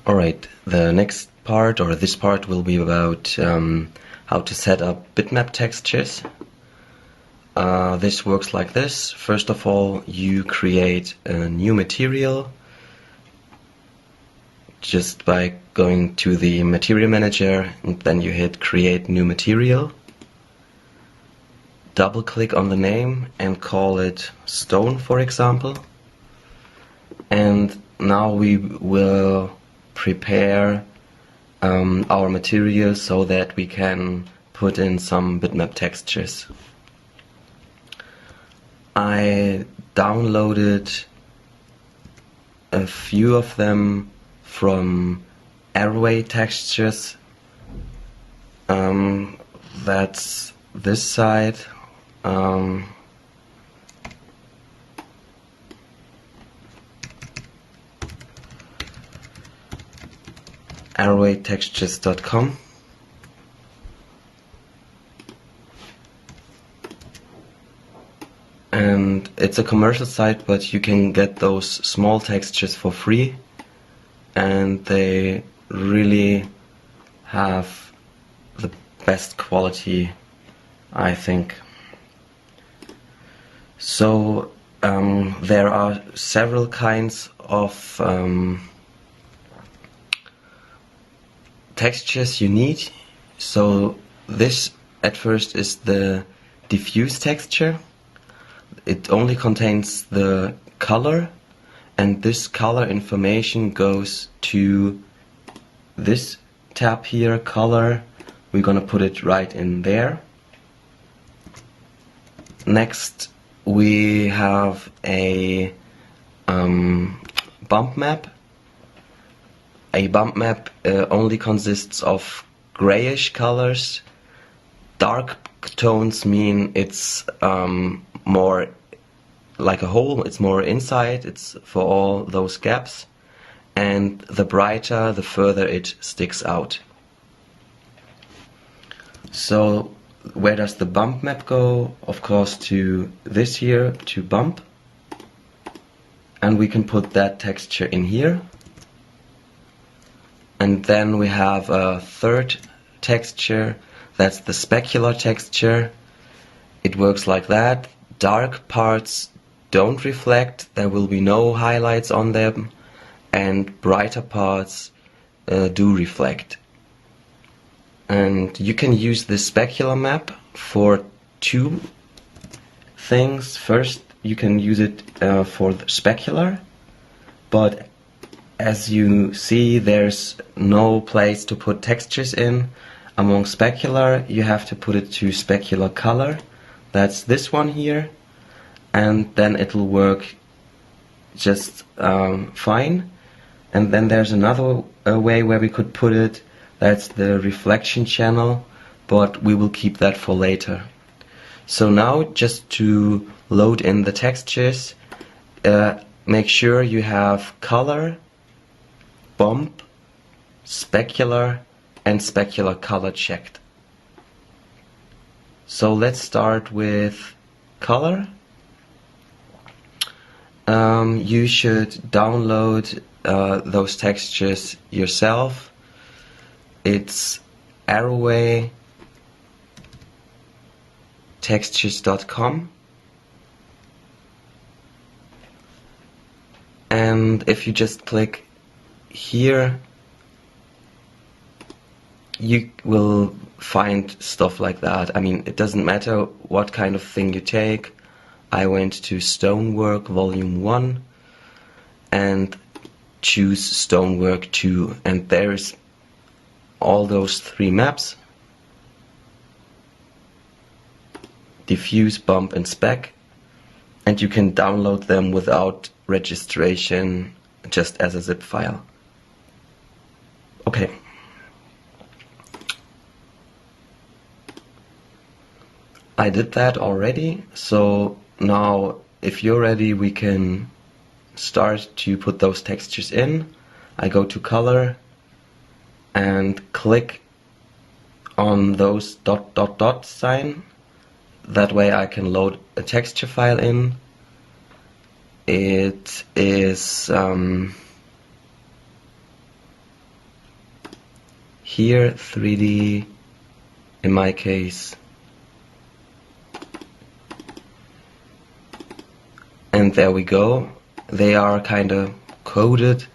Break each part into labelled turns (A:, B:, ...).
A: Alright, the next part, or this part, will be about how to set up bitmap textures. This works like this. First of all, you create a new material just by going to the material manager, and then you hit create new material. Double click on the name and call it stone, for example. And now we will prepare our material so that we can put in some bitmap textures. I downloaded a few of them from Arrowway Textures. That's this site. Arrowwaytextures.com. And it's a commercial site, but you can get those small textures for free, and they really have the best quality, I think. So there are several kinds of textures you need. So this at first is the diffuse texture. It only contains the color, and this color information goes to this tab here, color. We're gonna put it right in there. Next we have a bump map. A bump map only consists of grayish colors. Dark tones mean it's more like a hole, it's more inside, it's for all those gaps. And the brighter, the further it sticks out. So where does the bump map go? Of course to this here, to bump. And we can put that texture in here. And then we have a third texture, that's the specular texture. It works like that. Dark parts don't reflect, there will be no highlights on them, and brighter parts do reflect. And you can use this specular map for two things. First, you can use it for the specular, but as you see, there's no place to put textures in. Among specular, you have to put it to specular color. That's this one here, and then it'll work just fine. And then there's another way where we could put it. That's the reflection channel, but we will keep that for later. So now, just to load in the textures, make sure you have color, bump, specular, and specular color checked. So let's start with color. You should download those textures yourself. It's arrowwaytextures.com. And if you just click here, you will find stuff like that. I mean, it doesn't matter what kind of thing you take. I went to Stonework Volume 1 and choose Stonework 2, and there's all those three maps: diffuse, bump, and spec, and you can download them without registration, just as a zip file. Okay. I did that already, so now if you're ready, we can start to put those textures in. I go to color and click on those ... sign. That way I can load a texture file in. It is here 3D, in my case, and there we go. They are kind of coded.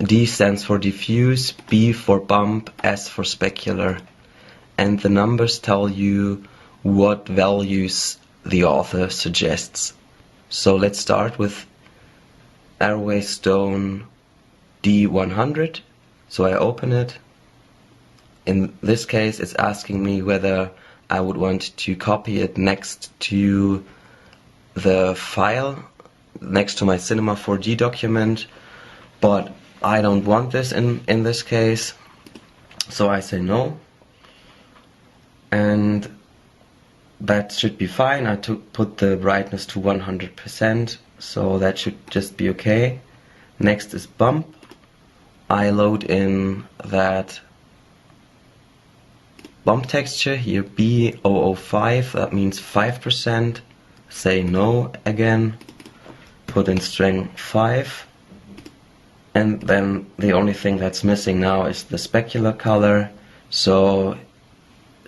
A: D stands for diffuse, B for bump, S for specular, and the numbers tell you what values the author suggests. So let's start with Airway Stone D100. So I open it. In this case, it's asking me whether I would want to copy it next to the file, next to my Cinema 4D document, but I don't want this in this case, so I say no, and that should be fine. I put the brightness to 100%, so that should just be okay. Next is bump. I load in that bump texture here, B005, that means 5%. Say no again, put in strength 5, and then the only thing that's missing now is the specular color, so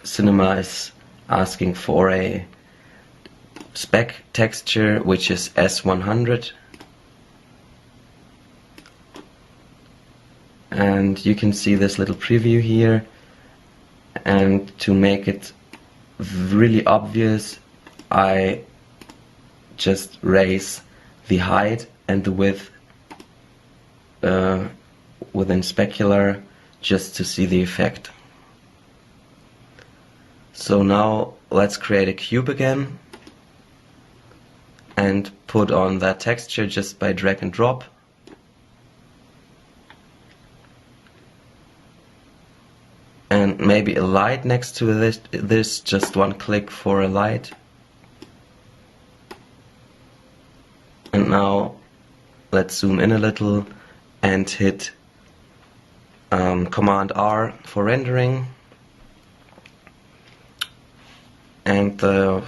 A: Cinema is asking for a spec texture which is S100, and you can see this little preview here, and to make it really obvious I just raise the height and the width within specular just to see the effect. So now let's create a cube again and put on that texture just by drag and drop. And maybe a light next to this, just one click for a light. And now let's zoom in a little and hit Command R for rendering. And the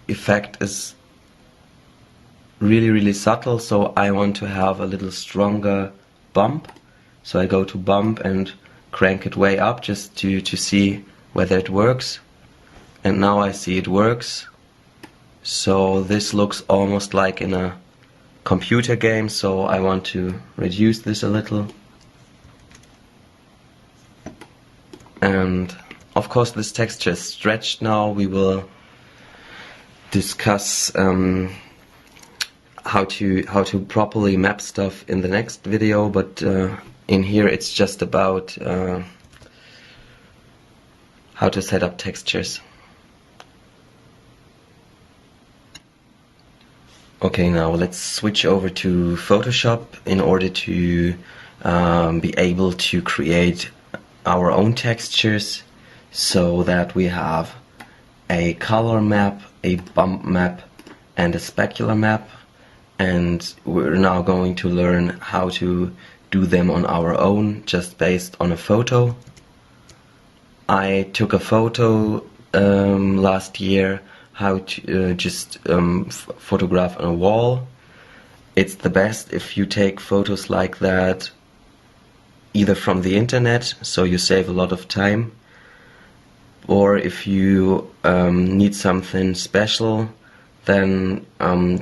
A: effect is really subtle, so I want to have a little stronger bump. So I go to bump and crank it way up just to see whether it works. And now I see it works. So this looks almost like in a computer game, so I want to reduce this a little. And of course this texture is stretched now. We will discuss how to properly map stuff in the next video, but in here it's just about how to set up textures. Okay, now let's switch over to Photoshop in order to be able to create our own textures, so that we have a color map, a bump map, and a specular map, and we're now going to learn how to do them on our own just based on a photo. I took a photo last year how to just photograph on a wall. It's the best if you take photos like that either from the internet, so you save a lot of time, or if you need something special, then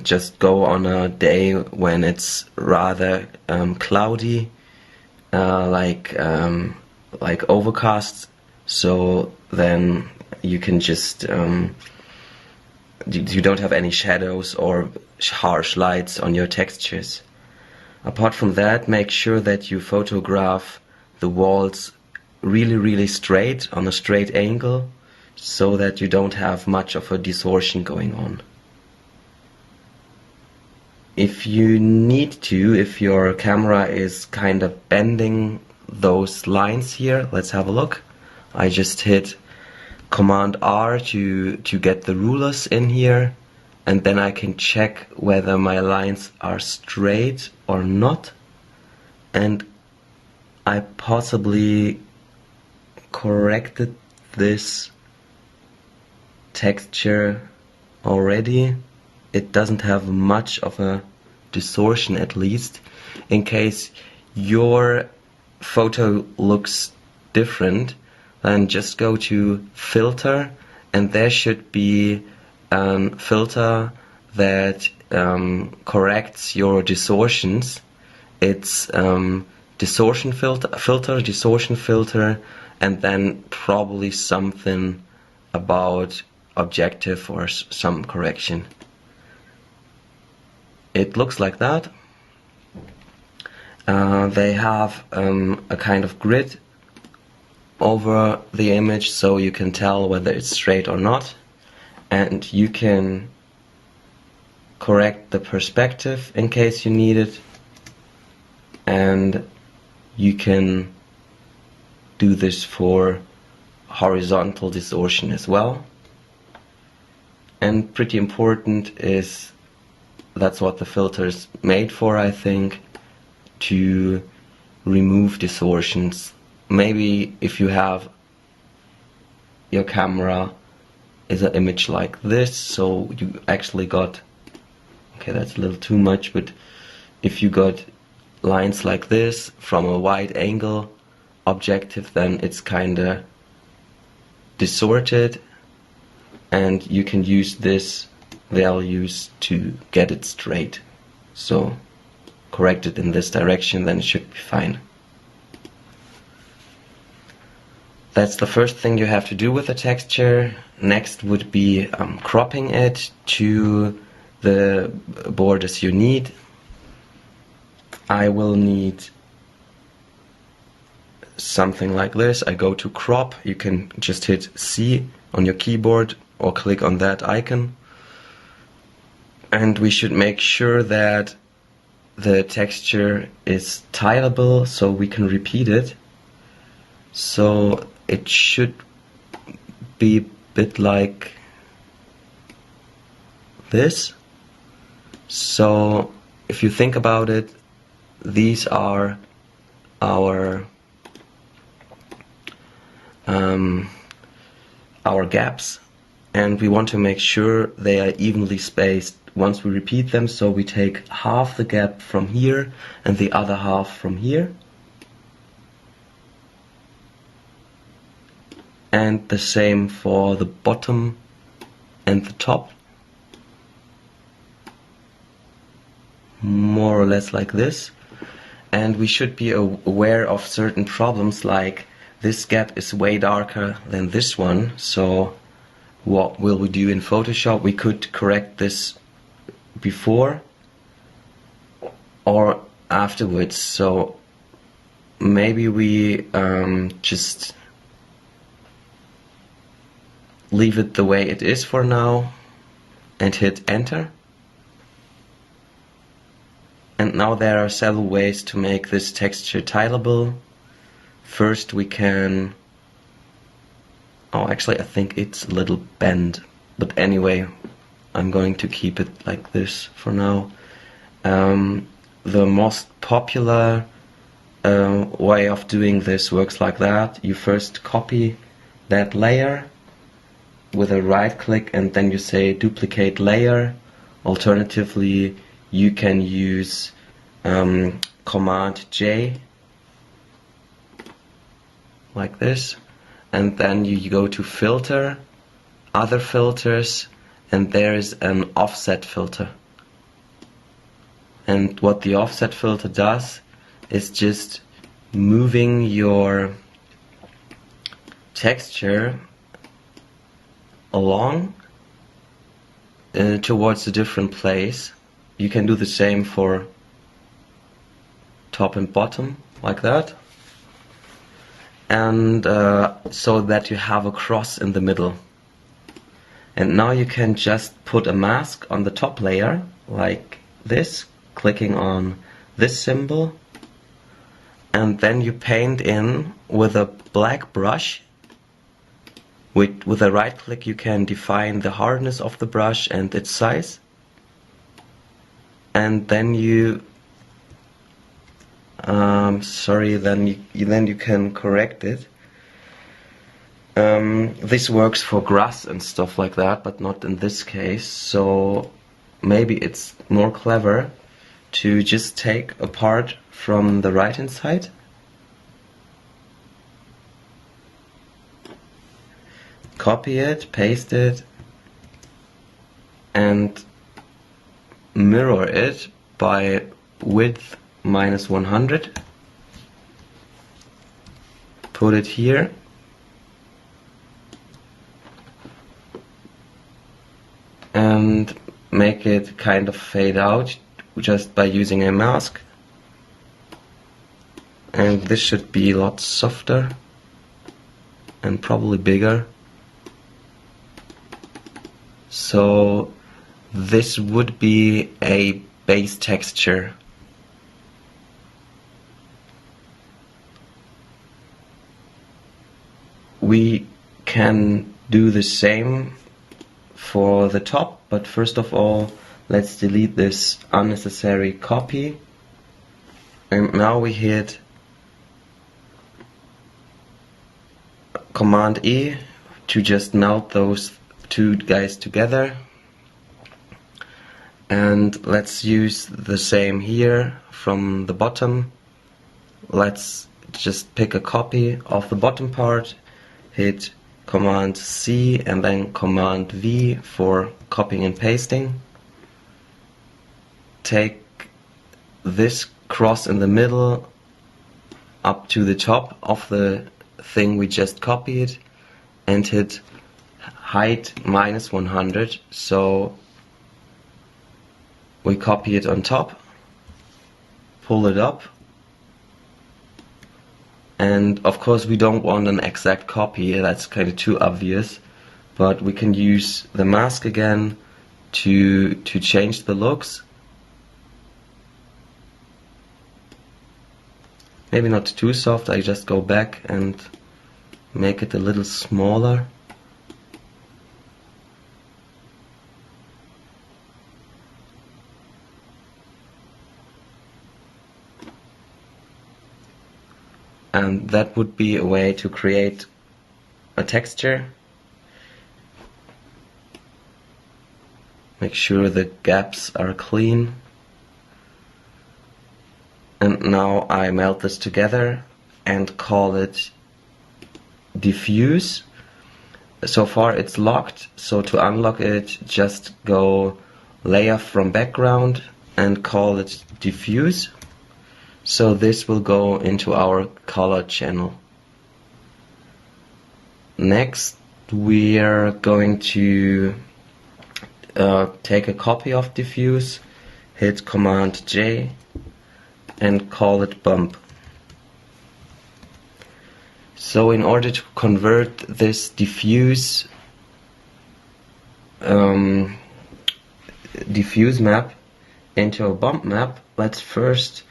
A: just go on a day when it's rather cloudy, like overcast, so then you can just you don't have any shadows or harsh lights on your textures. Apart from that, make sure that you photograph the walls really straight, on a straight angle, so that you don't have much of a distortion going on. If you need to, if your camera is kind of bending those lines here, let's have a look. I just hit Command R to get the rulers in here, and then I can check whether my lines are straight or not, and I possibly corrected this texture already. It doesn't have much of a distortion at least. In case your photo looks different, then just go to filter, and there should be a filter that corrects your distortions. It's distortion filter, and then probably something about objective or some correction. It looks like that. They have a kind of grid over the image, so you can tell whether it's straight or not, and you can correct the perspective in case you need it, and you can do this for horizontal distortion as well. And pretty important is, that's what the filter is made for, I think, to remove distortions. Maybe if you have your camera is an image like this, so you actually got, okay, that's a little too much, but if you got lines like this from a wide angle objective, then it's kinda distorted, and you can use this values to get it straight. So correct it in this direction, then it should be fine. That's the first thing you have to do with the texture. Next would be cropping it to the borders you need. I will need something like this. I go to crop. You can just hit C on your keyboard or click on that icon. And we should make sure that the texture is tileable so we can repeat it. So it should be a bit like this. So if you think about it, these are our gaps, and we want to make sure they are evenly spaced once we repeat them. So we take half the gap from here and the other half from here. And the same for the bottom and the top. More or less like this. And we should be aware of certain problems, like this gap is way darker than this one. So what will we do in Photoshop? We could correct this before or afterwards. So maybe we just leave it the way it is for now and hit enter. And now there are several ways to make this texture tileable. First we can, oh actually I think it's a little bent, but anyway I'm going to keep it like this for now. The most popular way of doing this works like that. You first copy that layer with a right click and then you say duplicate layer. Alternatively you can use Command J like this, and then you go to filter, other filters, and there is an offset filter. And what the offset filter does is just moving your texture along towards a different place. You can do the same for top and bottom, like that. And so that you have a cross in the middle. And now you can just put a mask on the top layer, like this, clicking on this symbol. And then you paint in with a black brush. With a right click you can define the hardness of the brush and its size. And then you then you can correct it. This works for grass and stuff like that, but not in this case. So maybe it's more clever to just take a part from the right hand side, copy it, paste it, and mirror it by width -100. Put it here. And make it kind of fade out just by using a mask. And this should be a lot softer and probably bigger. So this would be a base texture. We can do the same for the top, but first of all, let's delete this unnecessary copy. And now we hit Command E to just melt those two guys together. And let's use the same here from the bottom. Let's just pick a copy of the bottom part, hit Command C and then Command V for copying and pasting. Take this cross in the middle up to the top of the thing we just copied and hit height -100, so we copy it on top, pull it up, and of course we don't want an exact copy, that's kind of too obvious, but we can use the mask again to change the looks. Maybe not too soft, I just go back and make it a little smaller. And that would be a way to create a texture. Make sure the gaps are clean. And now I melt this together and call it diffuse. So far it's locked, so to unlock it just go layer from background and call it diffuse. So this will go into our color channel. Next we are going to take a copy of diffuse, hit Command J and call it bump. So in order to convert this diffuse map into a bump map, let's first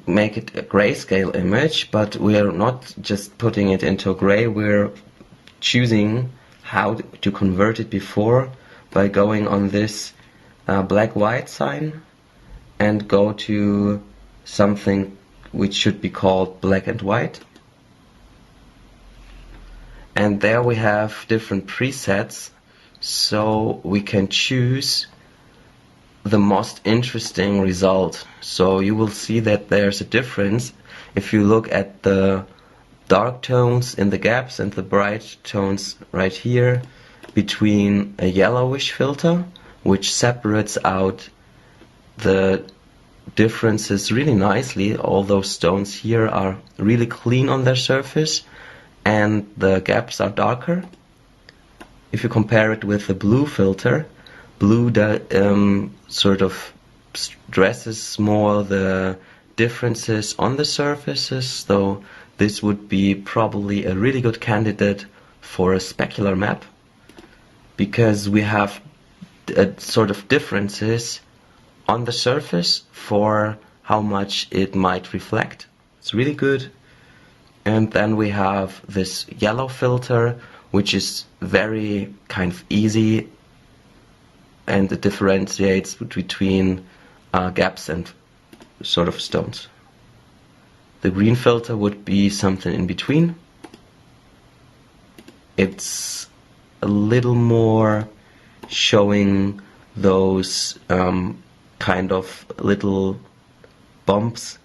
A: make it a grayscale image, but we are not just putting it into gray, we're choosing how to convert it before by going on this black-white sign and go to something which should be called black and white. And there we have different presets, so we can choose the most interesting result. So you will see that there's a difference if you look at the dark tones in the gaps and the bright tones right here between a yellowish filter, which separates out the differences really nicely. All those stones here are really clean on their surface and the gaps are darker. If you compare it with the blue filter, blue sort of stresses more the differences on the surfaces, so this would be probably a really good candidate for a specular map, because we have sort of differences on the surface for how much it might reflect. It's really good. And then we have this yellow filter, which is very kind of easy, and it differentiates between gaps and sort of stones. The green filter would be something in between. It's a little more showing those kind of little bumps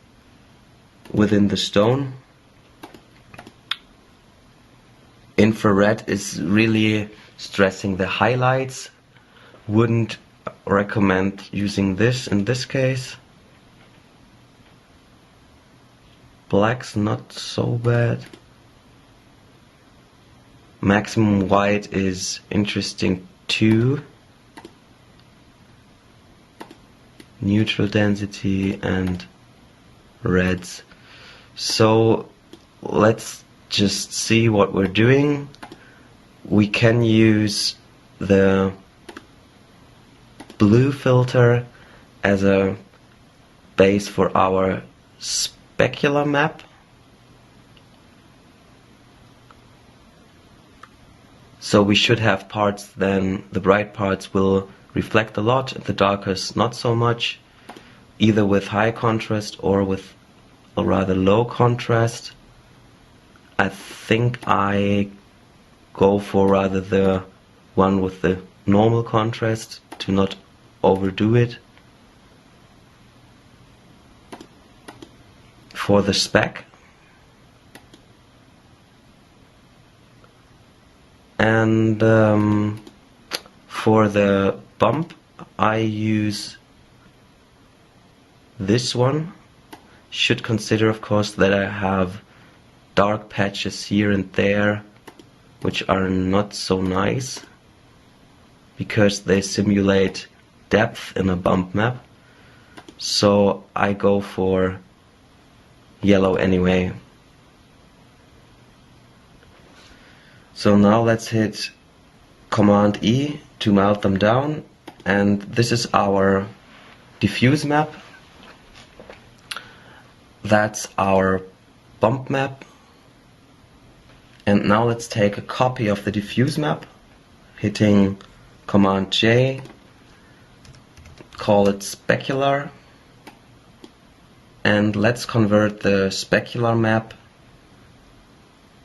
A: within the stone. Infrared is really stressing the highlights. Wouldn't recommend using this in this case. Black's not so bad. Maximum white is interesting too. Neutral density and reds. So let's just see what we're doing. We can use the blue filter as a base for our specular map. So we should have parts, then the bright parts will reflect a lot, the darkest not so much, either with high contrast or with a rather low contrast. I think I go for rather the one with the normal contrast to not overdo it. For the speck, and for the bump I use this one. Should consider, of course, that I have dark patches here and there which are not so nice because they simulate depth in a bump map, so I go for yellow anyway. So now let's hit Command E to melt them down, and this is our diffuse map. That's our bump map. And now let's take a copy of the diffuse map, hitting Command J, call it specular, and let's convert the specular map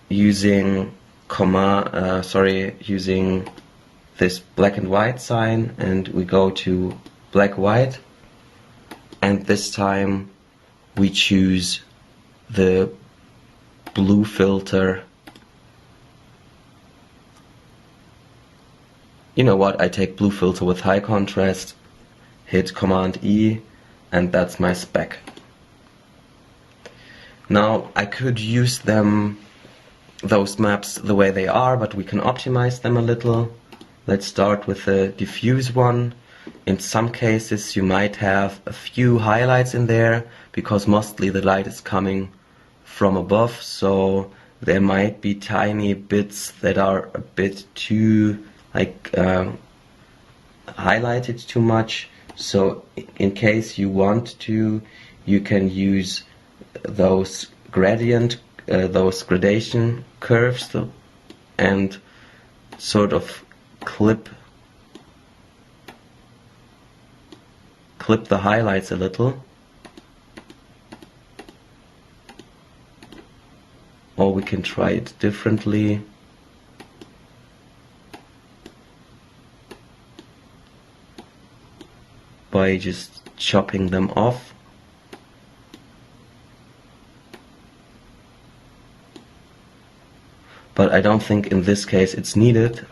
A: using using this black and white sign, and we go to black white, and this time we choose the blue filter. You know what, I take blue filter with high contrast, hit Command E, and that's my spec. Now I could use those maps the way they are, but we can optimize them a little. Let's start with the diffuse one. In some cases you might have a few highlights in there because mostly the light is coming from above, so there might be tiny bits that are a bit too highlighted too much. So in case you want to, you can use those gradation curves and sort of clip the highlights a little. Or we can try it differently. By just chopping them off. But I don't think in this case it's needed.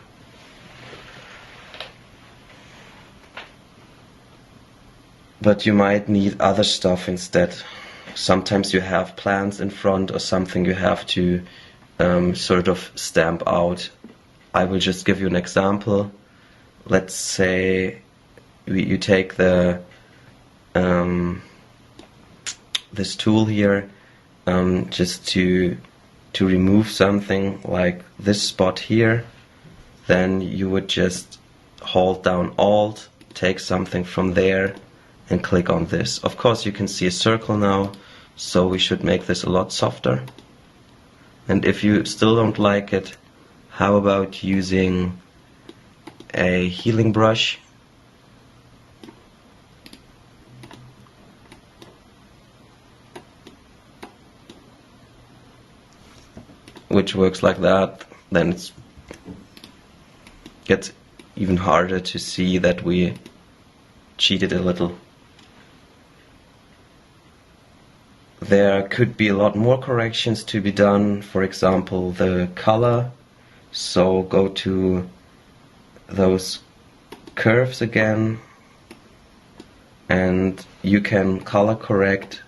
A: But you might need other stuff instead. Sometimes you have plants in front or something you have to sort of stamp out. I will just give you an example. Let's say you take the this tool here just to remove something like this spot here. Then you would just hold down Alt, take something from there and click on this. Of course you can see a circle now, so we should make this a lot softer. And if you still don't like it, how about using a healing brush? Which works like that. Then it gets even harder to see that we cheated a little. There could be a lot more corrections to be done, for example the color. So go to those curves again and you can color correct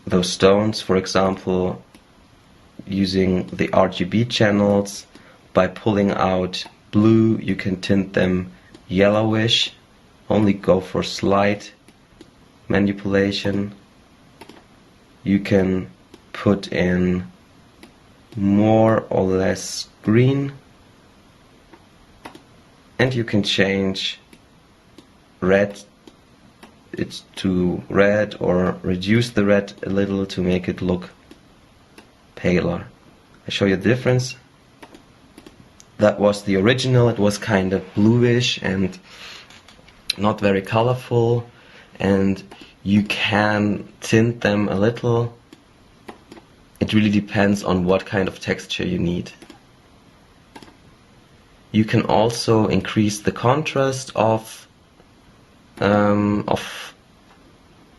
A: those stones, for example using the RGB channels. By pulling out blue you can tint them yellowish. Only go for slight manipulation. You can put in more or less green, and you can change red it to red or reduce the red a little to make it look paler. I show you the difference. That was the original. It was kind of bluish and not very colorful, and you can tint them a little. It really depends on what kind of texture you need. You can also increase the contrast of the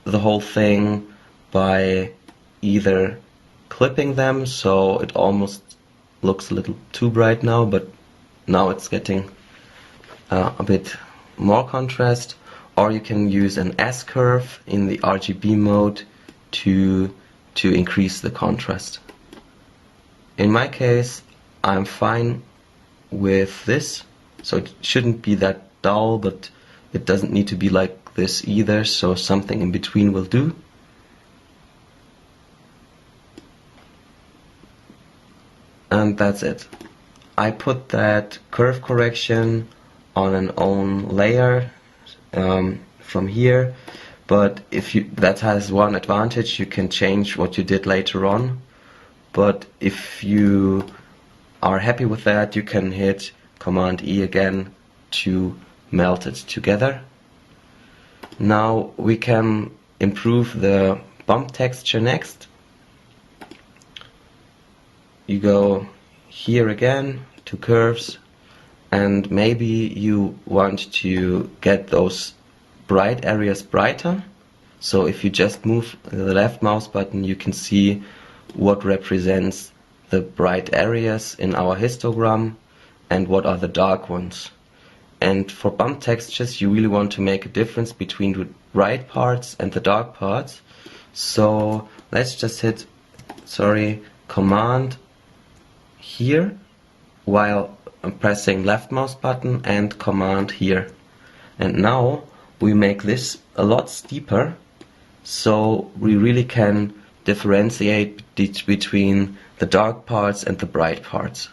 A: whole thing by either clipping them, so it almost looks a little too bright now, but now it's getting a bit more contrast, or you can use an S-curve in the RGB mode to increase the contrast. In my case, I'm fine with this, so it shouldn't be that dull, but it doesn't need to be like this either, so something in between will do. And that's it. I put that curve correction on an own layer from here, but that has one advantage: you can change what you did later on. But if you are happy with that, you can hit Command E again to melt it together. Now we can improve the bump texture next. You go here again to curves, and maybe you want to get those bright areas brighter. So if you just move the left mouse button, you can see what represents the bright areas in our histogram and what are the dark ones. And for bump textures you really want to make a difference between the bright parts and the dark parts. So let's just hit Command here while pressing left mouse button and Command here. And now we make this a lot steeper, so we really can differentiate between the dark parts and the bright parts.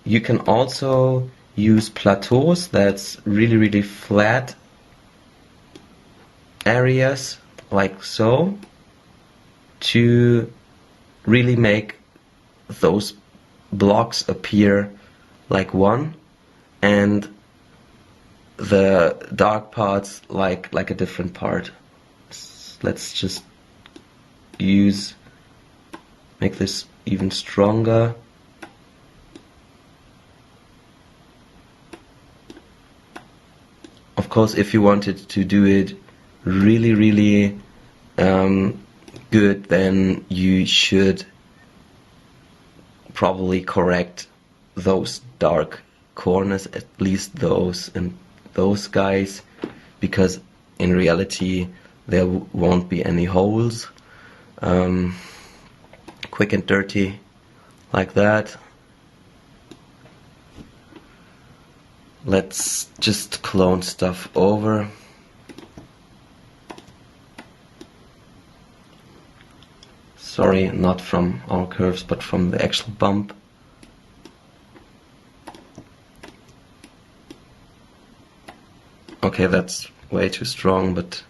A: You can also use plateaus, that's really flat areas like so, to really make those blocks appear like one and the dark parts like a different part. Let's just make this even stronger. Of course, if you wanted to do it really good, then you should probably correct those dark corners, at least those and those guys, because in reality there won't be any holes. Quick and dirty like that. Let's just clone stuff over. Sorry, not from our curves, but from the actual bump. Okay, that's way too strong, but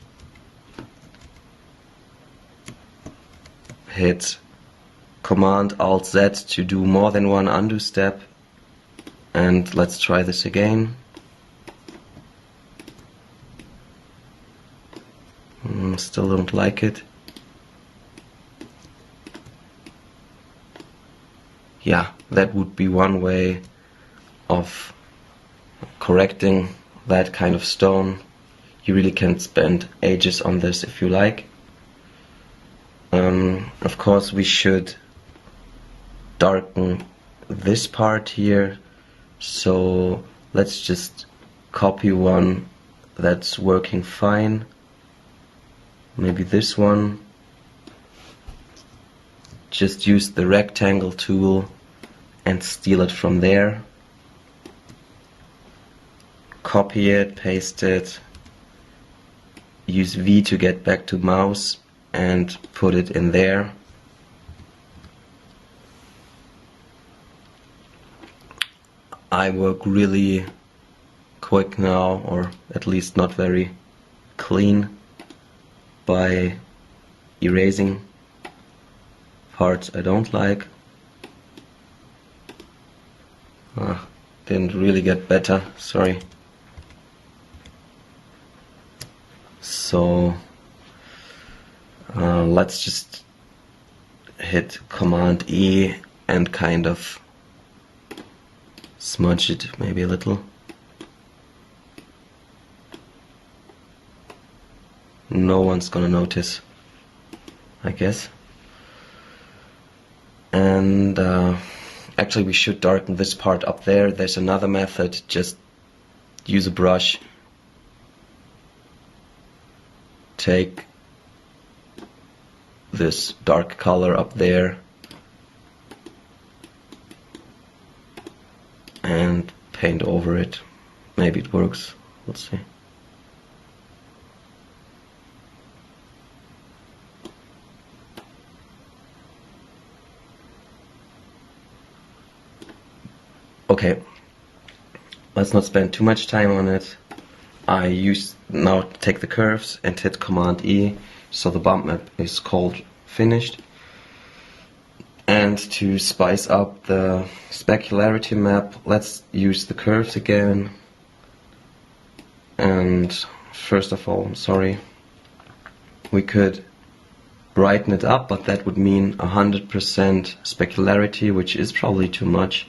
A: hit Command Alt Z to do more than one undo step. And let's try this again. Still don't like it. yeah, that would be one way of correcting that kind of stone. You really can spend ages on this if you like. Of course we should darken this part here, so let's just copy one that's working fine. Maybe this one. Just use the rectangle tool and steal it from there. Copy it, paste it, use V to get back to mouse and put it in there. I work really quick now, or at least not very clean, by erasing parts I don't like. Didn't really get better, sorry. So let's just hit Command E and kind of smudge it maybe a little. No one's gonna notice, I guess. And actually we should darken this part up there. There's another method, just use a brush, take this dark color up there and paint over it. Maybe it works, let's see. Okay, let's not spend too much time on it. I now take the curves and hit Command E, so the bump map is called finished. And to spice up the specularity map, let's use the curves again. And first of all, we could brighten it up, but that would mean 100% specularity, which is probably too much.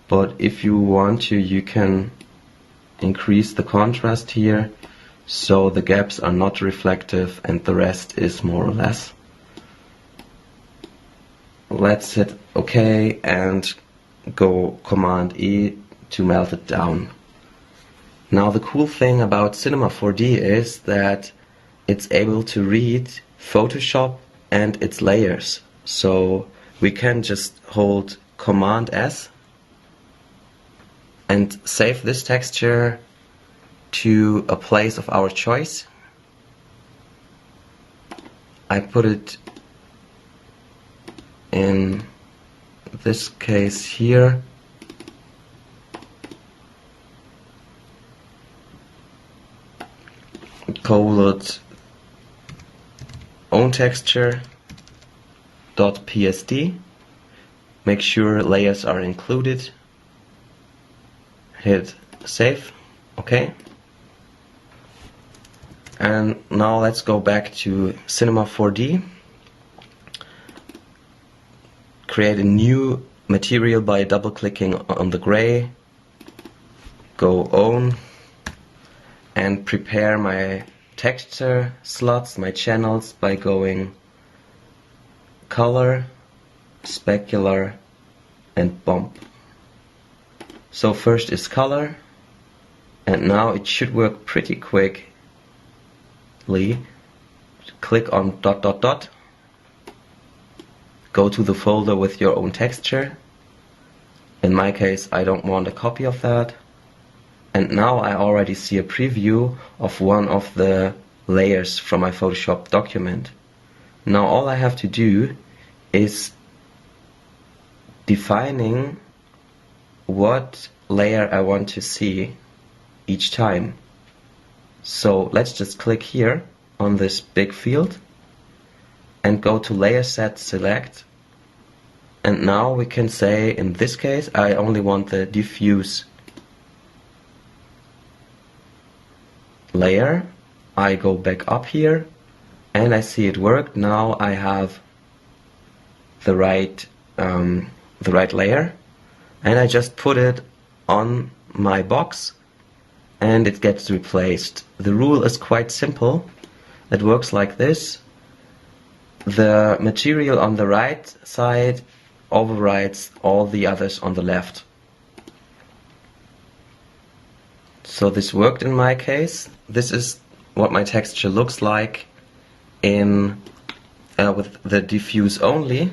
A: But if you want to, you can increase the contrast here so the gaps are not reflective and the rest is more or less. Let's hit OK and go Command E to melt it down. Now the cool thing about Cinema 4D is that it's able to read Photoshop and its layers. So we can just hold Command S and save this texture to a place of our choice. I put it in this case here. Call it own texture .psd. Make sure layers are included. Hit save. Okay. And now let's go back to Cinema 4D. Create a new material by double clicking on the gray. Go own and prepare my texture slots, my channels, by going color, specular and bump. So first is color, and now it should work pretty quickly. Click on ... Go to the folder with your own texture. In my case, I don't want a copy of that. And now I already see a preview of one of the layers from my Photoshop document. Now all I have to do is defining what layer I want to see each time. So let's just click here on this big field and go to layer set select, and now we can say, in this case I only want the diffuse layer. I go back up here and I see it worked. Now I have the right the right layer, and I just put it on my box and it gets replaced. The rule is quite simple. It works like this. The material on the right side overrides all the others on the left. So this worked in my case. This is what my texture looks like in with the diffuse only.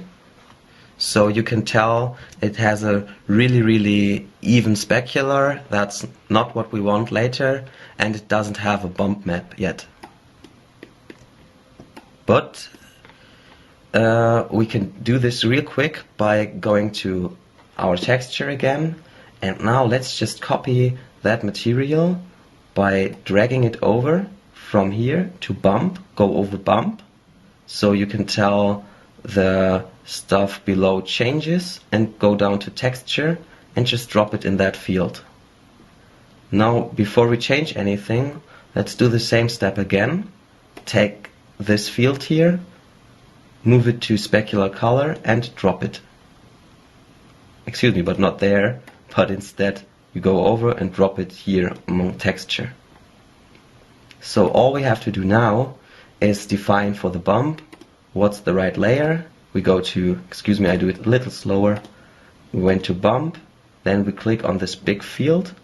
A: So you can tell it has a really even specular. That's not what we want later, and it doesn't have a bump map yet. But we can do this real quick by going to our texture again, and now let's just copy that material by dragging it over from here to bump, go over bump, so you can tell the stuff below changes, and go down to texture and just drop it in that field. Now before we change anything, let's do the same step again. Take this field here, move it to specular color and drop it. Excuse me, but not there, but instead you go over and drop it here among texture. So all we have to do now is define for the bump what's the right layer. We go to, excuse me, I do it a little slower. We went to bump, then we click on this big field,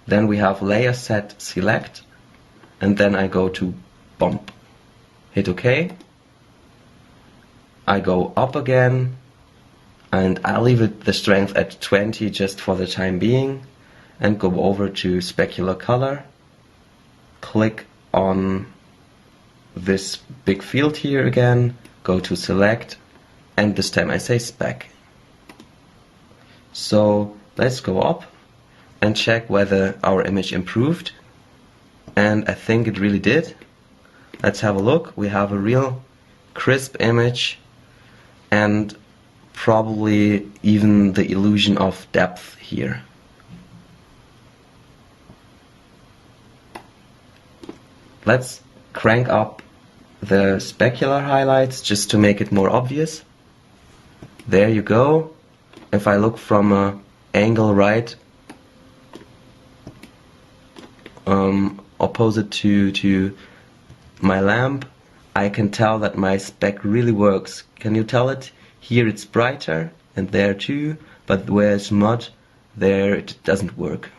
A: then we have layer set select, and then I go to bump. Hit OK. I go up again, and I'll leave it the strength at 20 just for the time being, and go over to specular color, click on this big field here again, go to select, and this time I say spec. So let's go up and check whether our image improved, and I think it really did. Let's have a look. We have a real crisp image and probably even the illusion of depth here. Let's crank up the specular highlights just to make it more obvious. There you go. If I look from an angle right opposite to my lamp, I can tell that my spec really works. Can you tell it? Here it's brighter and there too, but where it's mud, there it doesn't work.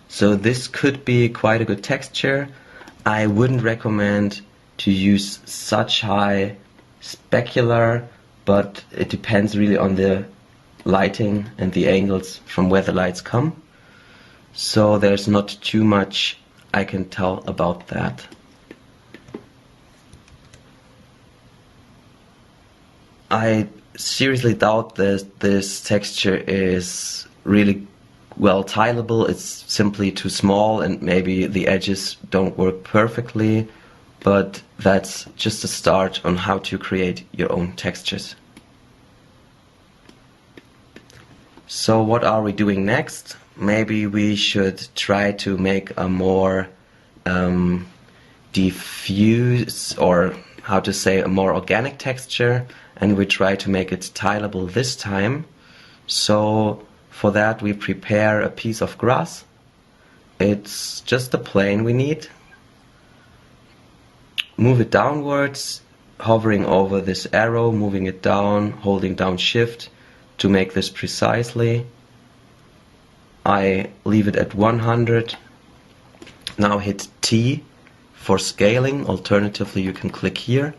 A: So this could be quite a good texture. I wouldn't recommend to use such high specular, but it depends really on the lighting and the angles from where the lights come. So there's not too much I can tell about that. I seriously doubt that this texture is really well tileable. It's simply too small and maybe the edges don't work perfectly, but that's just a start on how to create your own textures. So what are we doing next? Maybe we should try to make a more diffuse, or how to say, a more organic texture, and we try to make it tileable this time. So for that we prepare a piece of grass. It's just a plane we need. Move it downwards, hovering over this arrow, moving it down, holding down shift to make this precisely. I leave it at 100. Now hit T for scaling. Alternatively you can click here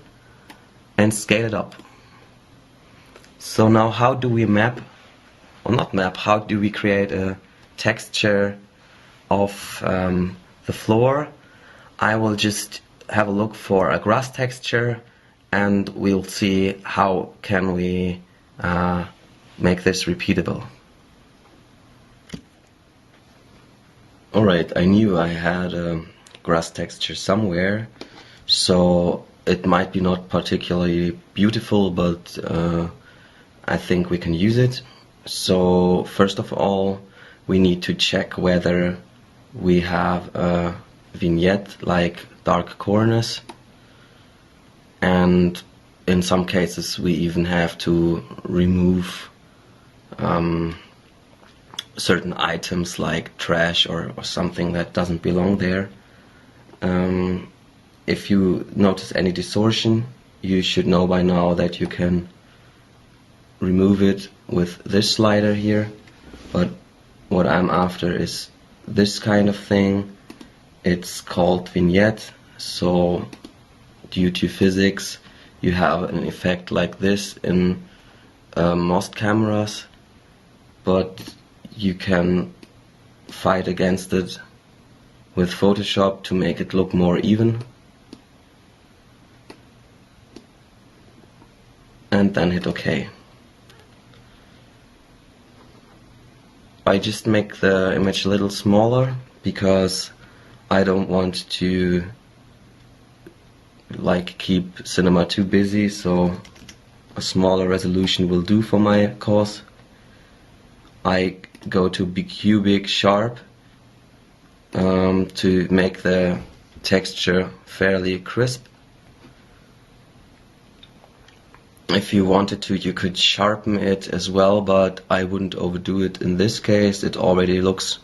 A: and scale it up. So now how do we map, or not map, how do we create a texture of the floor? I will just have a look for a grass texture and we'll see how can we make this repeatable. Alright, I knew I had a grass texture somewhere, so it might be not particularly beautiful, but I think we can use it. So first of all, we need to check whether we have a vignette like dark corners, and in some cases we even have to remove certain items like trash or something that doesn't belong there. If you notice any distortion, you should know by now that you can remove it with this slider here, but what I'm after is this kind of thing. It's called vignette, so due to physics you have an effect like this in most cameras, but you can fight against it with Photoshop to make it look more even, and then hit OK. I just make the image a little smaller because I don't want to keep cinema too busy, so a smaller resolution will do for my cause. I go to Bicubic Sharp to make the texture fairly crisp. If you wanted to, you could sharpen it as well, but I wouldn't overdo it in this case. It already looks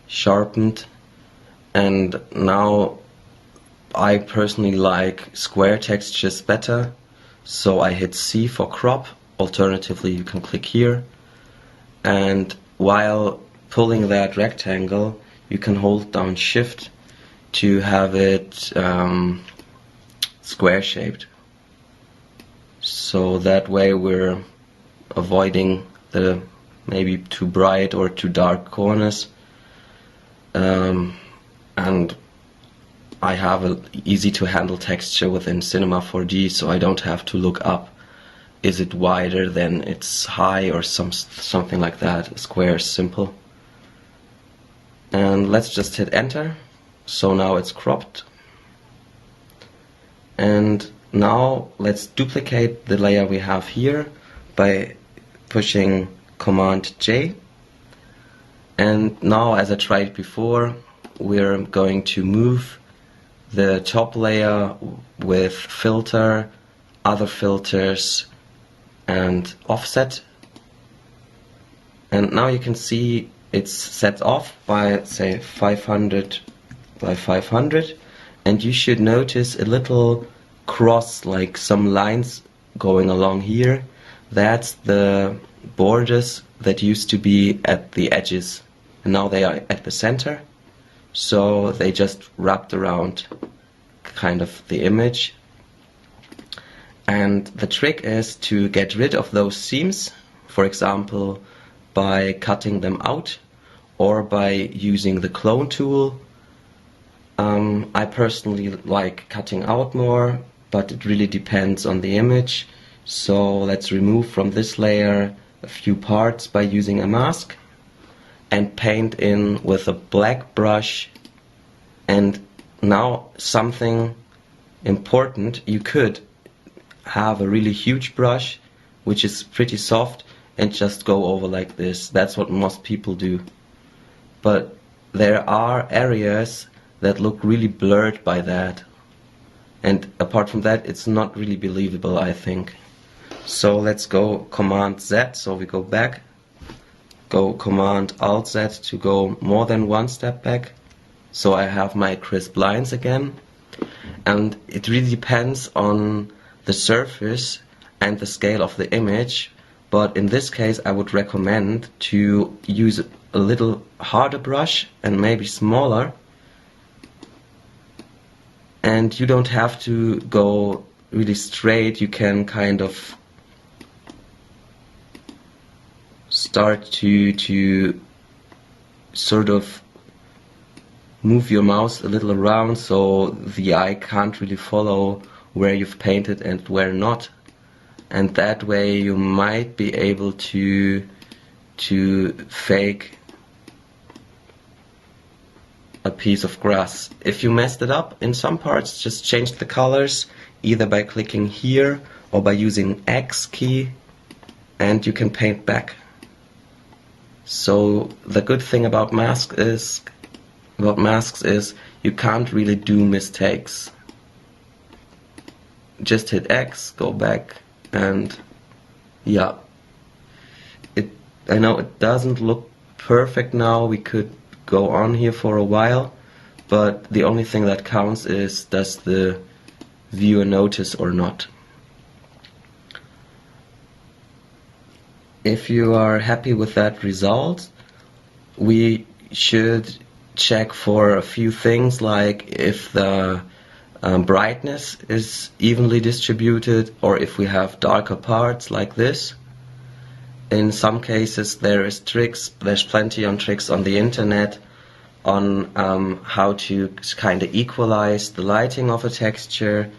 A: sharpened. And now I personally like square textures better, so I hit C for crop. Alternatively, you can click here, and while pulling that rectangle you can hold down Shift to have it square shaped. So that way we're avoiding the maybe too bright or too dark corners, and I have an easy to handle texture within Cinema 4D, so I don't have to look up, is it wider than it's high or something like that. Square is simple. And let's just hit enter. So now it's cropped. And now let's duplicate the layer we have here by pushing Command J. And now, as I tried before, we're going to move the top layer with filter, other filters, and offset. And now you can see it's set off by, say, 500 by 500, and you should notice a little cross, like some lines going along here. That's the borders that used to be at the edges, and now they are at the center, so they just wrapped around kind of the image. And the trick is to get rid of those seams, for example by cutting them out or by using the clone tool. I personally like cutting out more, but it really depends on the image. So let's remove from this layer a few parts by using a mask and paint in with a black brush. And now something important, you could have a really huge brush which is pretty soft and just go over like this. That's what most people do. But there are areas that look really blurred by that, and apart from that it's not really believable, I think. So let's go Command Z, so we go back, go Command Alt Z to go more than one step back, so I have my crisp lines again. And it really depends on the surface and the scale of the image, but in this case I would recommend to use a little harder brush and maybe smaller, and you don't have to go really straight. You can kind of start to sort of move your mouse a little around so the eye can't really follow where you've painted and where not, and that way you might be able to fake a piece of grass. If you messed it up in some parts, just change the colors either by clicking here or by using X key, and you can paint back. So the good thing about masks is you can't really do mistakes. just hit X, go back, and yeah. I know it doesn't look perfect now, we could go on here for a while, but the only thing that counts is, does the viewer notice or not. If you are happy with that result, we should check for a few things, like if the brightness is evenly distributed, or if we have darker parts like this. In some cases there's plenty on tricks on the internet on how to kind of equalize the lighting of a texture.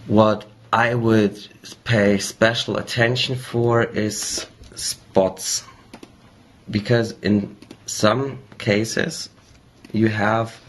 A: What I would pay special attention for is spots, because in some cases you have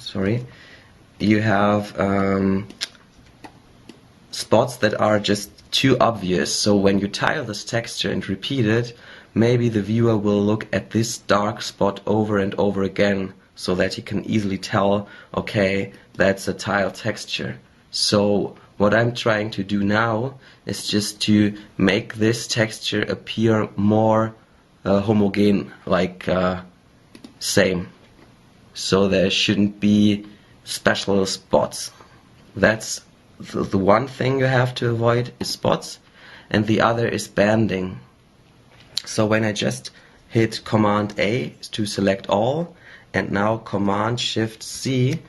A: spots that are just too obvious. So when you tile this texture and repeat it, maybe the viewer will look at this dark spot over and over again, so that he can easily tell, okay, that's a tile texture. So what I'm trying to do now is just to make this texture appear more homogeneous, like same. So there shouldn't be special spots. That's the one thing you have to avoid, is spots, and the other is banding. So when I just hit Command A to select all, and now Command Shift C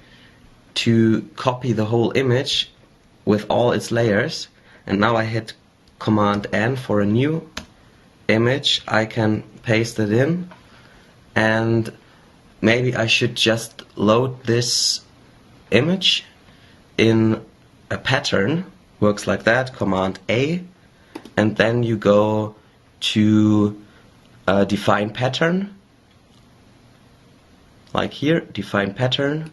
A: to copy the whole image with all its layers, and now I hit Command N for a new image, I can paste it in, and maybe I should just load this image in a pattern. Works like that, Command A, and then you go to define pattern, like here, define pattern.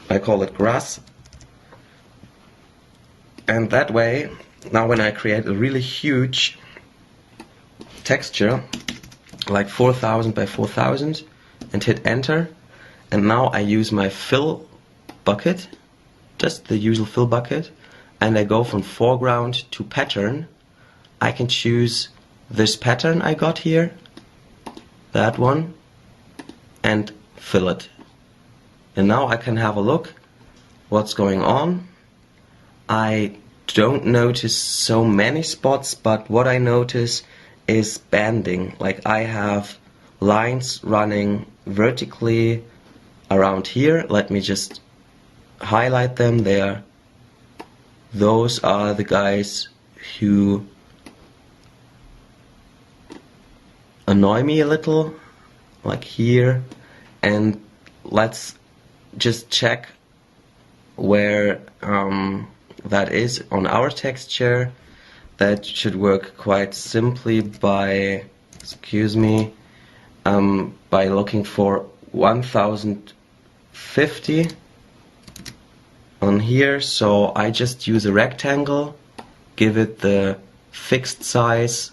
A: I call it grass, and that way, now when I create a really huge texture, like 4000 by 4000, and hit enter, and now I use my fill bucket, just the usual fill bucket, and I go from foreground to pattern. I can choose this pattern I got here, that one, and fill it. And now I can have a look what's going on. I don't notice so many spots, but what I notice is banding. Like I have lines running vertically around here. Let me just highlight them there. Those are the guys who annoy me a little, like here. And let's just check where that is on our texture. That should work quite simply by, by looking for 1050 on here. So I just use a rectangle, give it the fixed size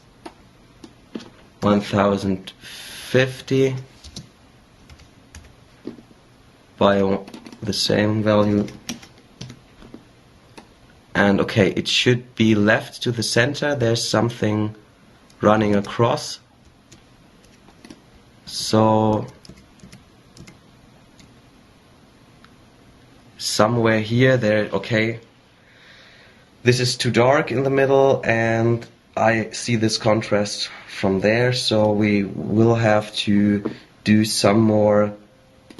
A: 1050 by the same value, and okay, it should be left to the center. There's something running across, so somewhere here there, okay, this is too dark in the middle and I see this contrast from there, so we will have to do some more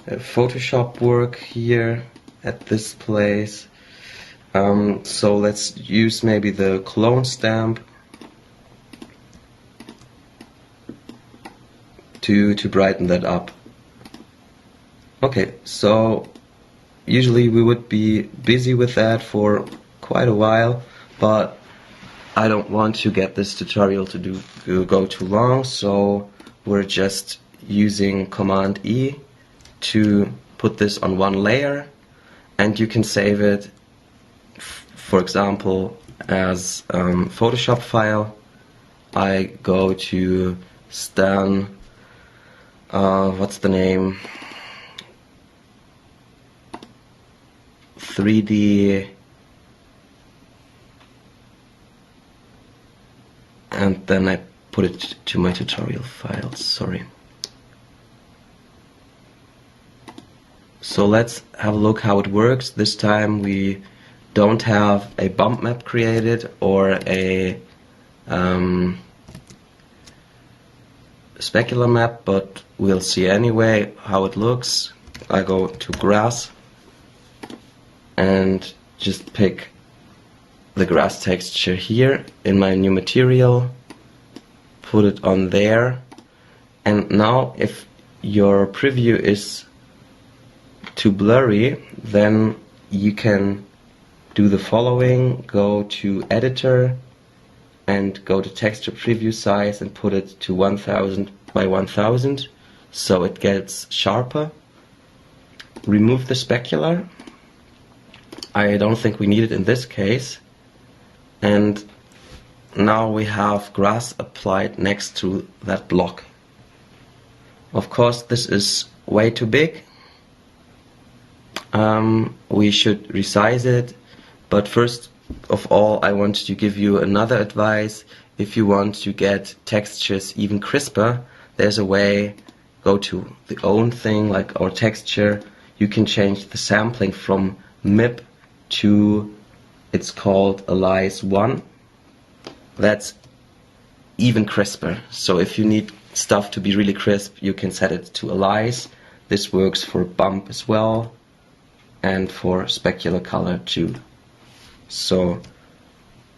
A: Photoshop work here at this place. So let's use maybe the clone stamp to brighten that up. Okay, so usually we would be busy with that for quite a while, but I don't want to get this tutorial to go too long, so we're just using Command E to put this on one layer, and you can save it, for example, as Photoshop file. I go to Stan, what's the name, 3D and then I put it to my tutorial files, sorry. So let's have a look how it works. This time we don't have a bump map created or a specular map, but we'll see anyway how it looks. I go to grass and just pick the grass texture here in my new material, put it on there, and now if your preview is too blurry, then you can do the following: go to editor and go to texture preview size and put it to 1000 by 1000 so it gets sharper. Remove the specular. I don't think we need it in this case. And now we have grass applied next to that block. Of course this is way too big. We should resize it, but first of all I want to give you another advice. If you want to get textures even crisper, there's a way. Go to the own thing, like our texture. You can change the sampling from MIP to, it's called Alias 1. That's even crisper. So if you need stuff to be really crisp, you can set it to Alias. This works for bump as well and for specular color too. So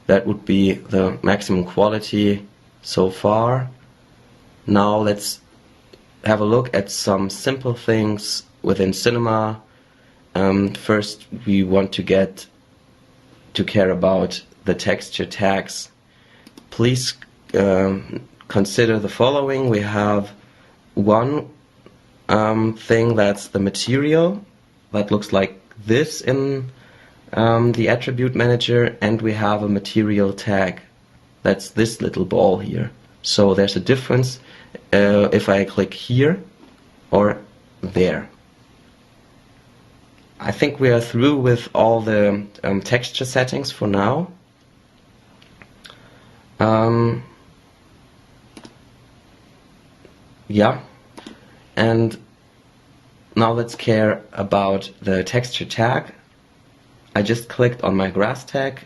A: that would be the maximum quality so far. Now let's have a look at some simple things within Cinema. First we want to care about the texture tags. Please consider the following. We have one thing that's the material that looks like this in the attribute manager, and we have a material tag that's this little ball here. So there's a difference if I click here or there. I think we are through with all the texture settings for now. Yeah, and now let's care about the texture tag. I just clicked on my grass tag.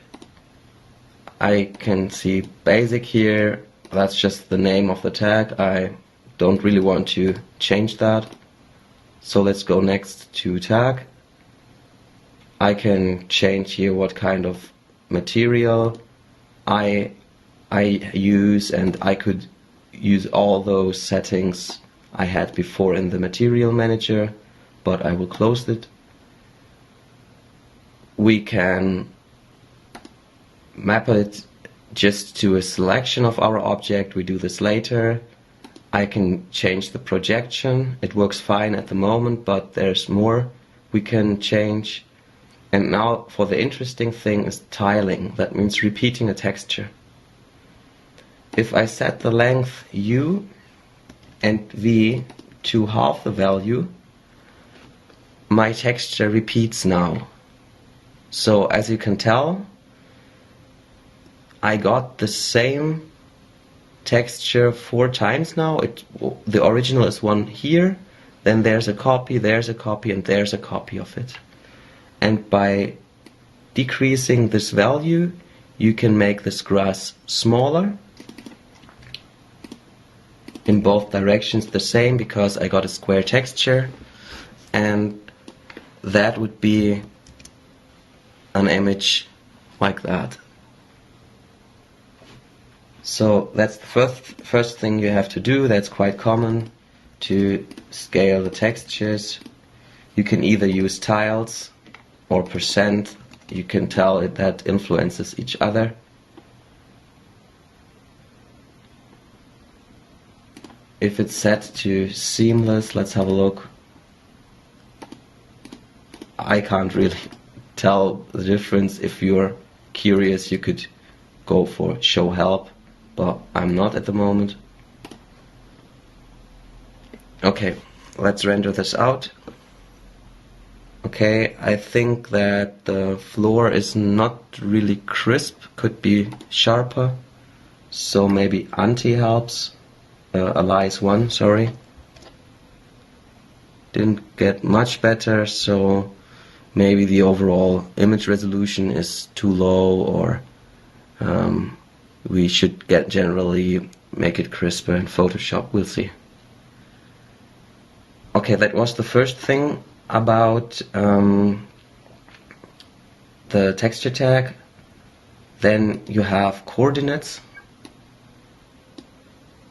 A: I can see basic here. That's just the name of the tag. I don't really want to change that. So let's go next to tag. I can change here what kind of material I use, and I could use all those settings I had before in the material manager, but I will close it. We can map it just to a selection of our object. We do this later. I can change the projection. It works fine at the moment, but there's more we can change. And now for the interesting thing is tiling. That means repeating a texture. If I set the length U and V to half the value, my texture repeats now. So as you can tell, I got the same texture 4 times now. The original is one here, then there's a copy, and there's a copy of it. And by decreasing this value, you can make this grass smaller. In both directions the same, because I got a square texture, and that would be an image like that. So that's the first thing you have to do. That's quite common to scale the textures. You can either use tiles or %. You can tell that influences each other. If it's set to seamless, let's have a look. I can't really tell the difference. If you're curious, you could go for show help, but I'm not at the moment. Okay, let's render this out. Okay, I think that the floor is not really crisp, could be sharper. So maybe anti helps. Alias 1, sorry. Didn't get much better, so maybe the overall image resolution is too low, or we should generally make it crisper in Photoshop. We'll see. Okay, that was the first thing about the texture tag. Then you have coordinates.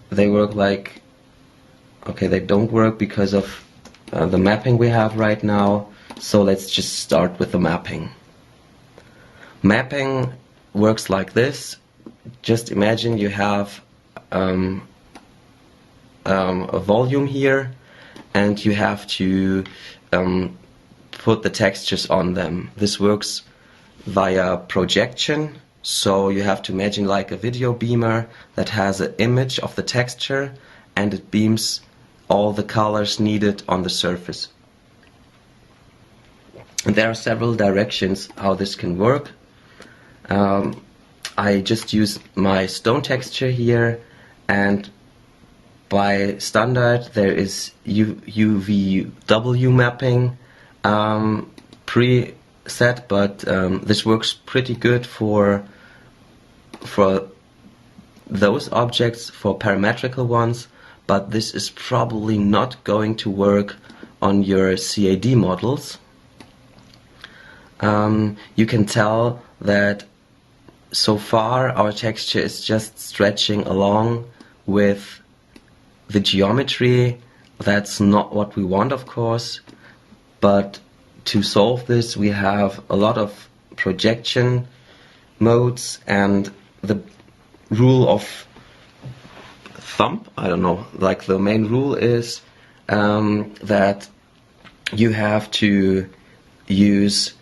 A: They work like, okay, they don't work because of the mapping we have right now. So let's just start with the mapping. Mapping works like this. Just imagine you have a volume here, and you have to put the textures on them. This works via projection. So you have to imagine like a video beamer that has an image of the texture, and it beams all the colors needed on the surface. And there are several directions how this can work. I just use my stone texture here, and by standard there is UVW mapping preset, but this works pretty good for those objects, for parametrical ones, but this is probably not going to work on your CAD models. You can tell that so far our texture is just stretching along with the geometry. That's not what we want, of course, but to solve this we have a lot of projection modes, and the rule of thumb, I don't know, like the main rule is that you have to use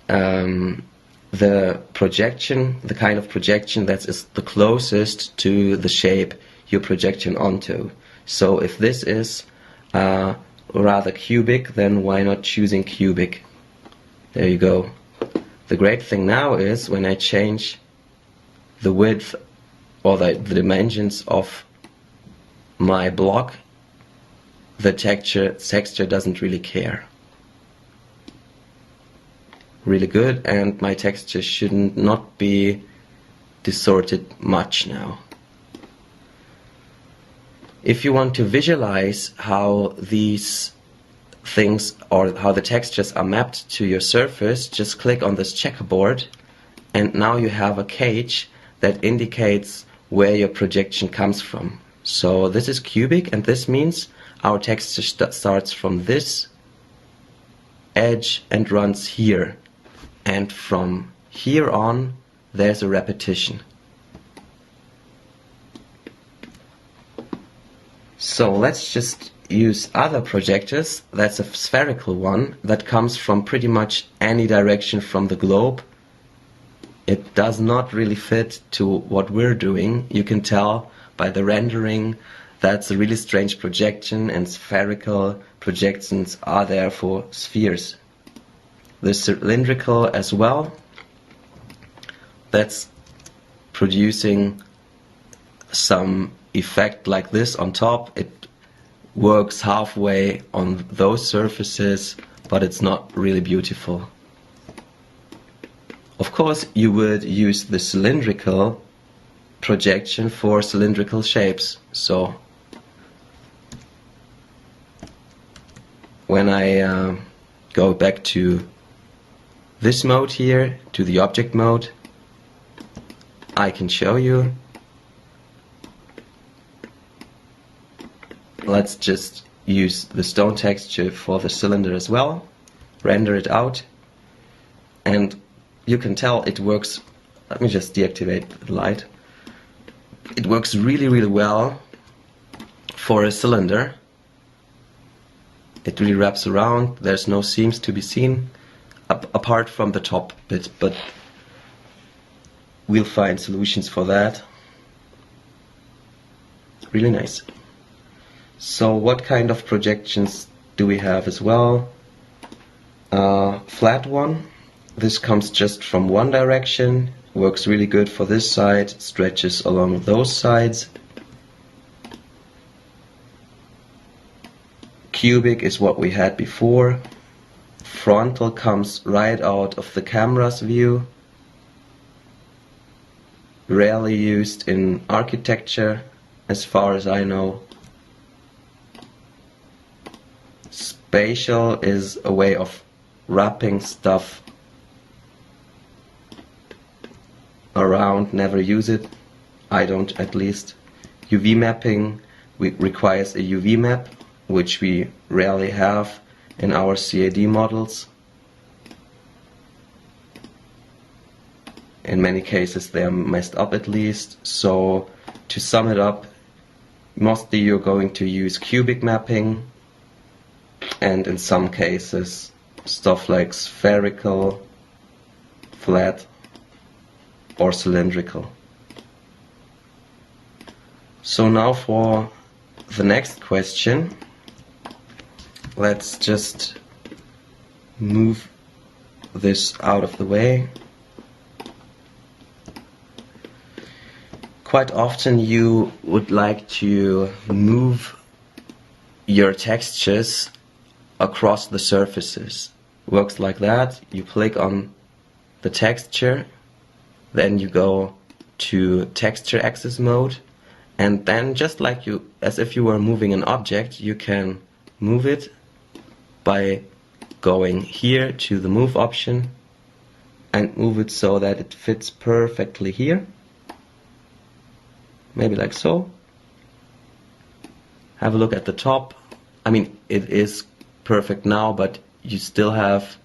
A: the projection, the kind of projection that is the closest to the shape you're projecting onto. So if this is rather cubic, then why not choosing cubic? There you go. The great thing now is when I change the width or the dimensions of my block, the texture doesn't really care. Really good, and my texture should not be distorted much now. If you want to visualize how these things or how the textures are mapped to your surface, just click on this checkerboard, and now you have a cage that indicates where your projection comes from. So this is cubic, and this means our texture starts from this edge and runs here, and from here on there's a repetition. So let's just use other projectors. That's a spherical one that comes from pretty much any direction from the globe. It does not really fit to what we're doing. You can tell by the rendering that's a really strange projection, and spherical projections are there for spheres. The cylindrical as well, that's producing some effect like this on top. It works halfway on those surfaces, but it's not really beautiful. Of course, you would use the cylindrical projection for cylindrical shapes. So when I go back to this mode here, to the object mode, I can show you. Let's just use the stone texture for the cylinder as well, render it out, and you can tell it works. Let me just deactivate the light. It works really well for a cylinder. It really wraps around, there's no seams to be seen apart from the top bit, but we'll find solutions for that. Really nice. So what kind of projections do we have as well? Flat one. This comes just from one direction. works really good for this side, stretches along those sides. Cubic is what we had before. Frontal comes right out of the camera's view. Rarely used in architecture, as far as I know. Spatial is a way of wrapping stuff around, never use it. I don't, at least. UV mapping requires a UV map, which we rarely have in our CAD models. In many cases they are messed up at least. So to sum it up, mostly you're going to use cubic mapping, and in some cases stuff like spherical, flat or cylindrical. So now for the next question. Let's just move this out of the way. Quite often you would like to move your textures across the surfaces. Works like that. You click on the texture, then you go to texture axis mode, and then just like as if you were moving an object, you can move it by going here to the move option and move it so that it fits perfectly here. Maybe like so. Have a look at the top. I mean, it is perfect now, but you still have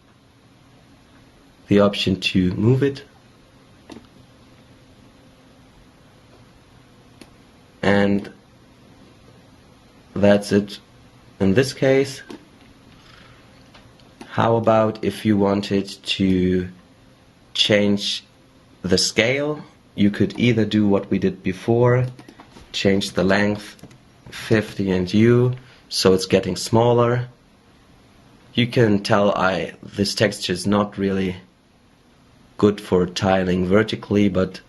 A: the option to move it. And that's it in this case. How about if you wanted to change the scale? You could either do what we did before, change the length 50 and U, so it's getting smaller. You can tell this texture is not really good for tiling vertically, but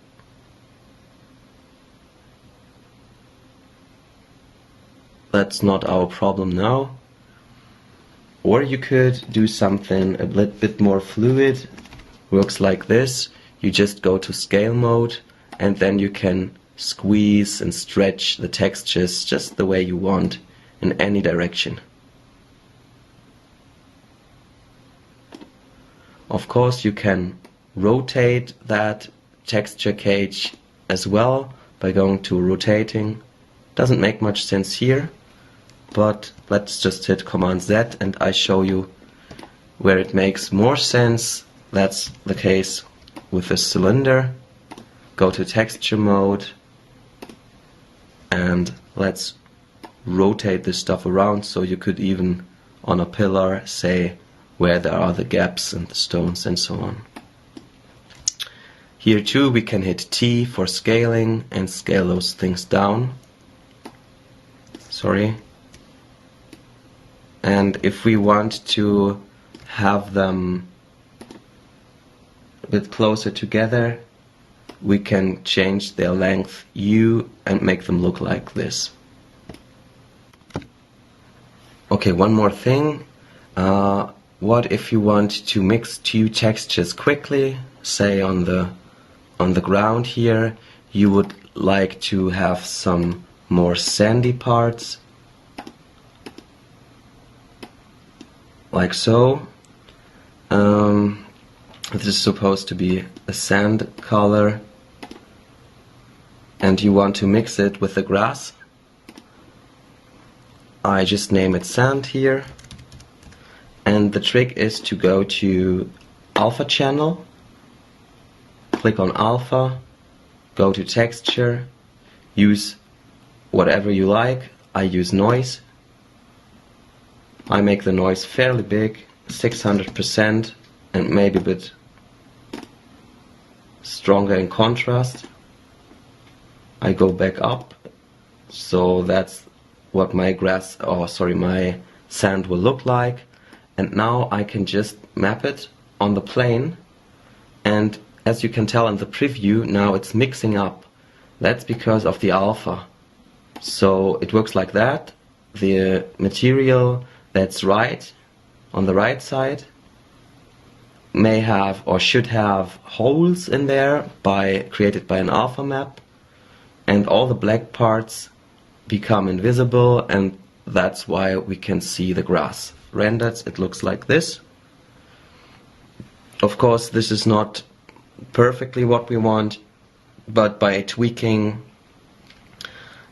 A: that's not our problem now. Or you could do something a little bit more fluid. Works like this. You just go to scale mode and then you can squeeze and stretch the textures just the way you want in any direction. Of course you can rotate that texture cage as well by going to rotating. Doesn't make much sense here, but let's just hit Command Z and I show you where it makes more sense. That's the case with the cylinder. Go to texture mode and let's rotate this stuff around, so you could even on a pillar say where there are the gaps and the stones and so on. Here too we can hit T for scaling and scale those things down. Sorry. And if we want to have them a bit closer together, we can change their length U and make them look like this. Okay, one more thing. What if you want to mix two textures quickly? Say on the ground here, you would like to have some more sandy parts, like so. This is supposed to be a sand color, and you want to mix it with the grass. I just name it sand here, and the trick is to go to alpha channel, click on alpha, go to texture, use whatever you like. I use noise. I make the noise fairly big, 600%, and maybe a bit stronger in contrast. I go back up, so that's what my my sand will look like. And now I can just map it on the plane, and As you can tell in the preview, now it's mixing up. That's because of the alpha. So it works like that. The material that's right on the right side may have or should have holes in there created by an alpha map, and all the black parts become invisible, and that's why we can see the grass. Rendered, it looks like this. Of course, this is not perfectly what we want, but by tweaking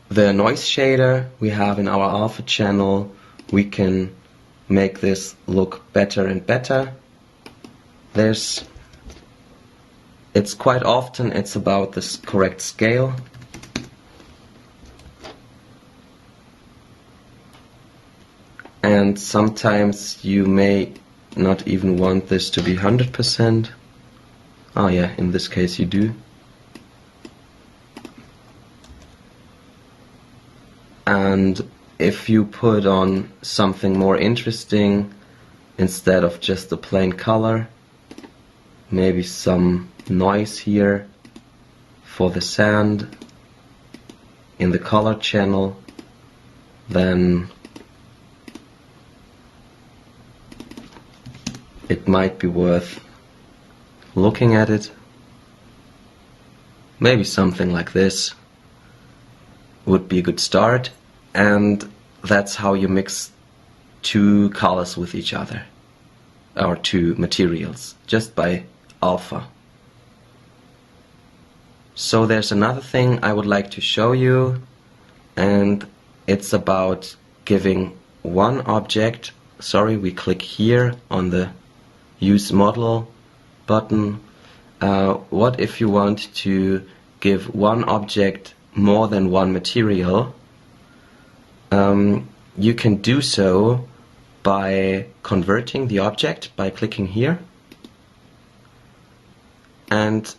A: the noise shader we have in our alpha channel, we can make this look better and better. It's quite often it's about this correct scale. And sometimes you may not even want this to be 100%. Oh yeah, in this case you do. And if you put on something more interesting instead of just the plain color, maybe some noise here for the sand in the color channel, then it might be worth looking at it. Maybe something like this would be a good start, and that's how you mix two colors with each other, or two materials, just by alpha. So there's another thing I would like to show you, and it's about giving one object. Sorry, we click here on the Use Model button. What if you want to give one object more than one material? You can do so by converting the object by clicking here. And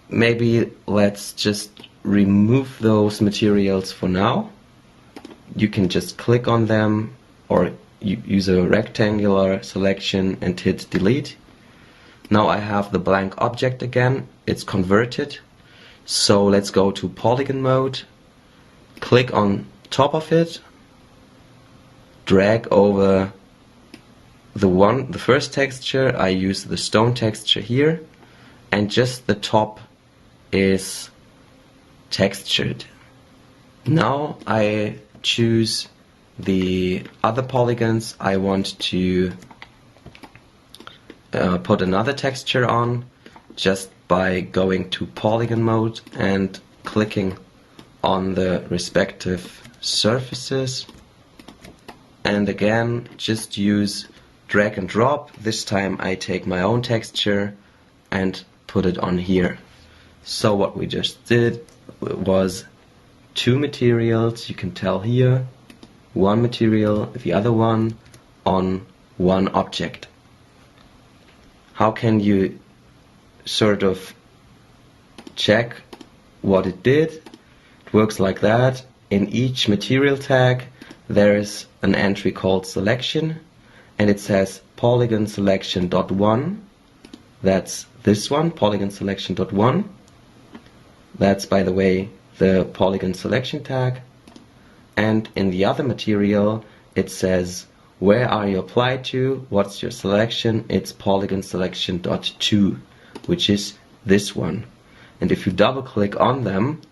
A: maybe let's just remove those materials for now. You can just click on them or use a rectangular selection and hit delete. Now I have the blank object again, it's converted. So let's go to polygon mode, click on top of it, drag over the first texture. I use the stone texture here, and just the top is textured. Now I choose the other polygons I want to put another texture on, just by going to polygon mode and clicking on the respective surfaces, and again just use drag and drop. This time I take my own texture and put it on here. So what we just did was two materials, you can tell here, one material, the other one, on one object. How can you sort of check what it did? It works like that. In each material tag there is an entry called selection, and it says polygon selection .1. That's this one, polygon selection .1. That's, by the way, the polygon selection tag. And in the other material it says where are you applied to, what's your selection. It's polygon selection .2, which is this one. And if you double click on them,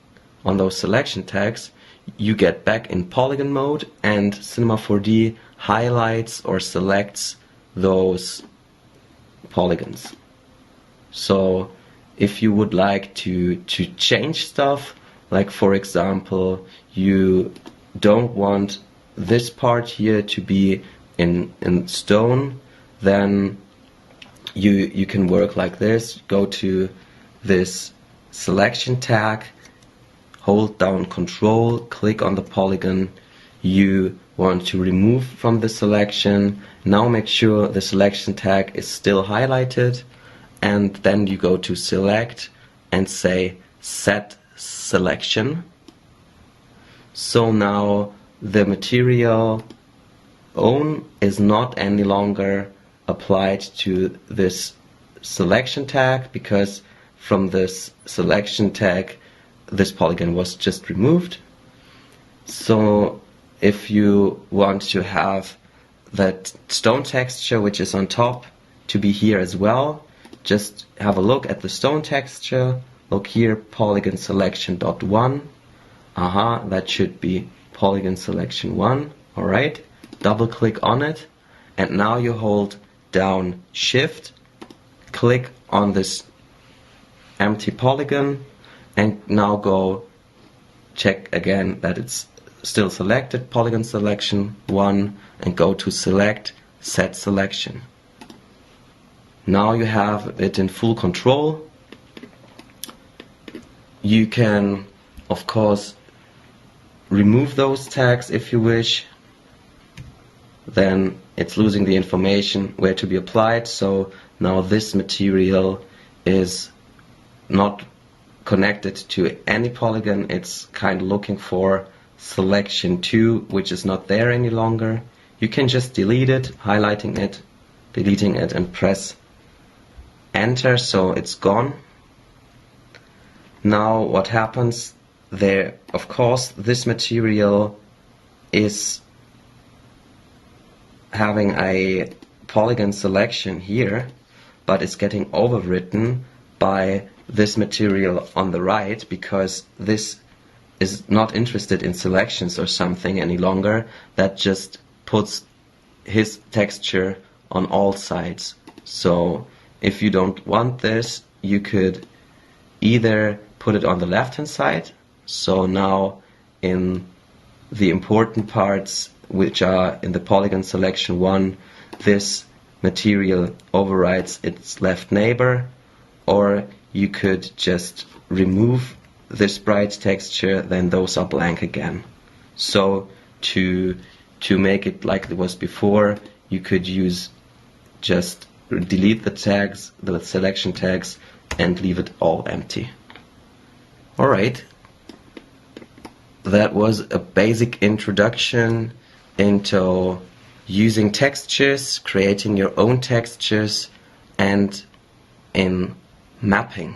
A: on those selection tags, you get back in polygon mode, and Cinema 4D highlights or selects those polygons. So if you would like to change stuff, like for example you don't want this part here to be in stone, then you can work like this. Go to this selection tag, hold down Control, click on the polygon you want to remove from the selection. Now make sure the selection tag is still highlighted, and then you go to Select and say Set Selection. So now the material own is not any longer applied to this selection tag, because from this selection tag, this polygon was just removed. So if you want to have that stone texture which is on top to be here as well, just have a look at the stone texture. Look here, polygon selection dot one. That should be polygon selection 1. Alright, double click on it, and now you hold down Shift, click on this empty polygon, and now go check again that it's still selected, polygon selection 1, and go to select, set selection. Now you have it in full control. You can, of course, remove those tags if you wish. Then it's losing the information where to be applied, so now this material is not connected to any polygon. It's kind of looking for selection 2, which is not there any longer. You can just delete it, highlighting it, deleting it, and press enter, so it's gone. Now what happens there, of course, this material is having a polygon selection here, but it's getting overwritten by this material on the right, because this is not interested in selections or something any longer. That just puts his texture on all sides. So if you don't want this, you could either put it on the left hand side, so now in the important parts which are in the polygon selection 1, this material overrides its left neighbor, or you could just remove this bright texture, then those are blank again. So to make it like it was before, you could use just delete the tags, the selection tags, and leave it all empty. Alright, that was a basic introduction into using textures, creating your own textures, and in mapping.